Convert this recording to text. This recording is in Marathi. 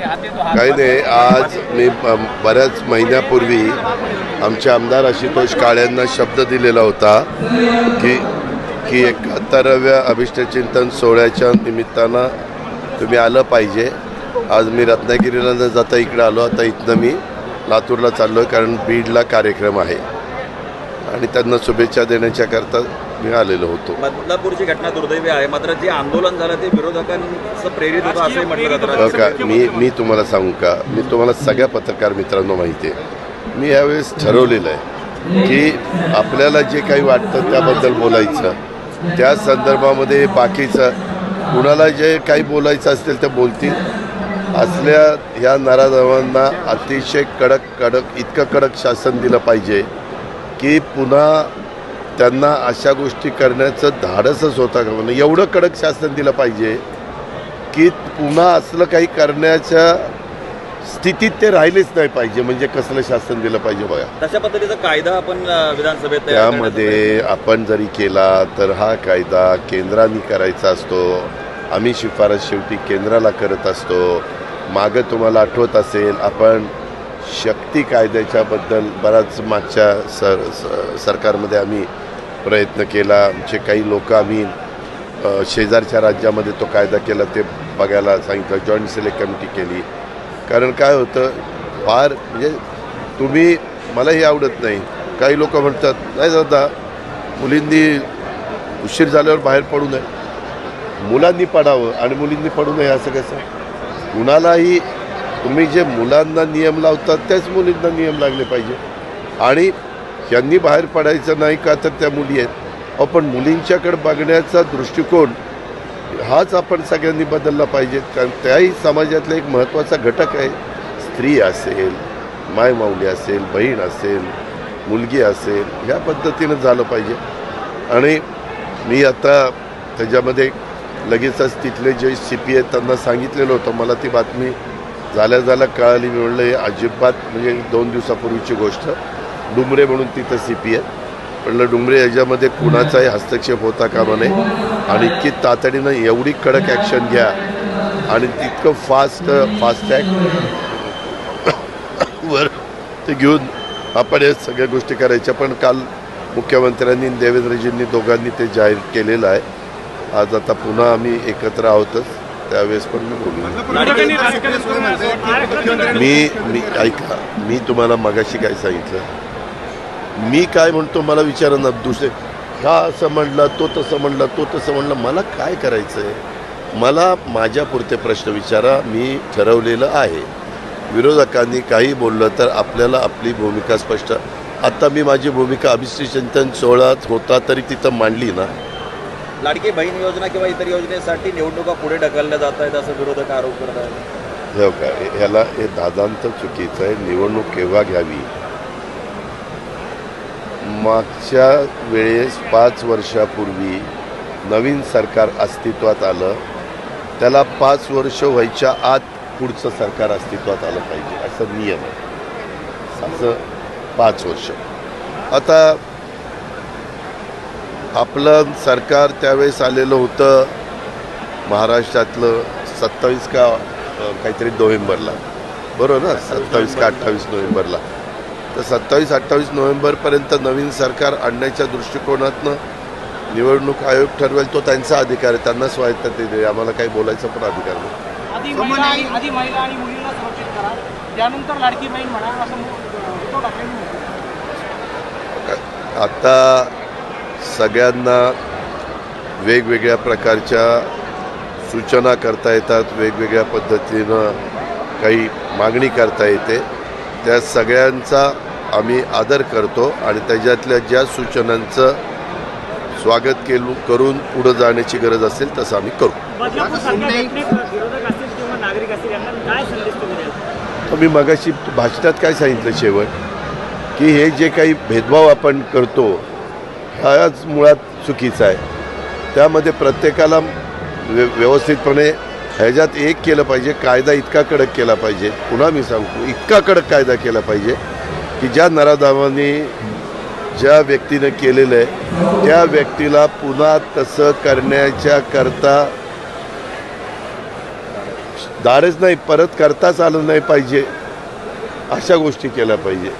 काही नाही, आज मी बऱ्याच महिन्यापूर्वी आमचे आमदार आशुतोष काळेंना शब्द दिलेला होता की 71व्या अभिष्टचिंतन सोहळ्याच्या निमित्तानं तुम्ही आलं पाहिजे. आज मी रत्नागिरीला न जाता इकडे आलो. आता इथनं मी लातूरला चाललो आहे, कारण बीडला कार्यक्रम आहे आणि त्यांना शुभेच्छा देण्याच्याकरता मी आलेलो होतो. बदलापूरची घटना दुर्दैवी आहे, मात्र जे आंदोलन झालं ते विरोधकांचं प्रेरित होतं असंही म्हटलं जातं. का मी तुम्हाला सांगू का, मी तुम्हाला सगळ्या पत्रकार मित्रांनो माहिती आहे, मी यावेळेस ठरवलेलं आहे की आपल्याला जे काही वाटतं त्याबद्दल बोलायचं. त्या संदर्भामध्ये बाकीचं कुणाला जे काही बोलायचं असेल ते बोलतील. असल्या ह्या नराधमांना अतिशय इतकं कडक शासन दिलं पाहिजे की पुन्हा त्यांना अशा गोष्टी करण्याचं धाडसच होता का म्हणून. एवढं कडक शासन दिलं पाहिजे की पुन्हा असलं काही करण्याच्या स्थितीत ते राहिलेच नाही पाहिजे. म्हणजे कसलं शासन दिलं पाहिजे बघा. तशा पद्धतीचा कायदा आपण विधानसभेत त्यामध्ये आपण जरी केला तर हा कायदा केंद्राने करायचा असतो. आम्ही शिफारस शेवटी केंद्राला करत असतो. मागं तुम्हाला आठवत असेल, आपण शक्ती कायद्याच्याबद्दल बराच मागच्या सरकारमध्ये आम्ही प्रयत्न केला. आमचे काही लोक आम्ही शेजारच्या राज्यामध्ये तो कायदा केला, ते बघायला सांगितलं. जॉईंट सिलेक्ट कमिटी केली. कारण काय होतं, फार म्हणजे तुम्ही मलाही आवडत नाही. काही लोक म्हणतात नाही दादा, मुलींनी उशीर झाल्यावर बाहेर पडू नये, मुलांनी पडावं आणि मुलींनी पडू नये असं कसं. कुणालाही तुम्ही जे मुलांना नियम लावतात त्याच मुलींना नियम लागले पाहिजे. आणि यांनी बाहेर पडायचं नाही का तर त्या मुली आहेत. पण मुलींच्याकडे बघण्याचा दृष्टिकोन हाच आपण सगळ्यांनी बदलला पाहिजे. कारण त्याही समाजातला एक महत्त्वाचा घटक आहे. स्त्री असेल, मायमाऊली असेल, बहीण असेल, मुलगी असेल, ह्या पद्धतीनं झालं पाहिजे. आणि मी आता त्याच्यामध्ये लगेचच तिथले जे CP आहेत त्यांना सांगितलेलं होतं. मला ती बातमी झाल्या कळाली. मी म्हणलं हे अजिबात, म्हणजे 2 दिवसापूर्वीची गोष्ट. डुमरे म्हणून तिथं CP आहेत. म्हणलं डुमरे याच्यामध्ये कुणाचाही हस्तक्षेप होता कामा नये आणि इतकी तातडीनं एवढी कडक ॲक्शन घ्या आणि तितकं फास्टॅग वर ते घेऊन आपण या सगळ्या गोष्टी करायच्या. पण काल मुख्यमंत्र्यांनी देवेंद्रजींनी दोघांनी ते जाहीर केलेलं आहे. आज आता पुन्हा आम्ही एकत्र आहोतच, त्यावेळेस पण मी बोलू. मी ऐका, मी तुम्हाला मगाशी काय सांगितलं, मी काय म्हणतो मला विचारा ना. दुसरे हा असं म्हणला, तो तसं म्हणला, तो तसं म्हणला, मला काय करायचं आहे. मला माझ्यापुरते प्रश्न विचारा. मी ठरवलेलं आहे. विरोधकांनी काही बोललं तर आपल्याला आपली भूमिका स्पष्ट. आता मी माझी भूमिका अभिष्टचिंतन सोहळ्यात होता तरी तिथं मांडली ना. लाडकी बहीण योजना किंवा इतर योजनेसाठी निवडणुका पुढे ढकलल्या जात आहेत असं विरोधक आरोप करत आहेत. हो का, ह्याला हे दादांत चुकीचं आहे. निवडणूक केव्हा घ्यावी. मागच्या वेळेस 5 वर्षापूर्वी नवीन सरकार अस्तित्वात आलं, त्याला 5 वर्ष व्हायच्या आत पुढचं सरकार अस्तित्वात आलं पाहिजे असं नियम आहे. असं 5 वर्ष. आता आपलं सरकार त्यावेळेस आलेलं होतं महाराष्ट्रातलं 27 का काहीतरी नोव्हेंबरला, बरोबर ना, 27 का 28 नोव्हेंबरला. तर 27-28 नोव्हेंबरपर्यंत नवीन सरकार आणण्याच्या दृष्टिकोनातनं निवडणूक आयोग ठरवेल, तो त्यांचा अधिकार आहे. त्यांना स्वायत्तता दे, आम्हाला काही बोलायचा पण अधिकार नाही. आधी महिला आणि मुलींना सुरक्षित करा, त्यानंतर लाडकी बहीण म्हणा असं उद्धव ठाकरेंनी म्हटलं. आता सगळ्यांना वेगवेगळ्या प्रकारच्या सूचना करता येतात, वेगवेगळ्या पद्धतीनं काही मागणी करता येते. त्या सगळ्यांचा आम्ही आदर करतो आणि त्याच्यातल्या ज्या सूचनांचं स्वागत करून पुढं जाण्याची गरज असेल तसं आम्ही करू. मी मगाशी भाषणात काय सांगितलं शेवट, की हे जे काही भेदभाव आपण करतो हाच मुळात चुकीचा आहे. त्यामध्ये प्रत्येकाला व्यवस्थितपणे ह्याच्यात एक केलं पाहिजे. कायदा इतका कडक केला पाहिजे, पुन्हा मी सांगतो, इतका कडक कायदा केला पाहिजे की ज्या नराधमांनी ज्या व्यक्तीनं केलेलं आहे त्या व्यक्तीला पुन्हा तसं करण्याच्या करता दारच नाही परत करताच आलं नाही पाहिजे, अशा गोष्टी केल्या पाहिजे.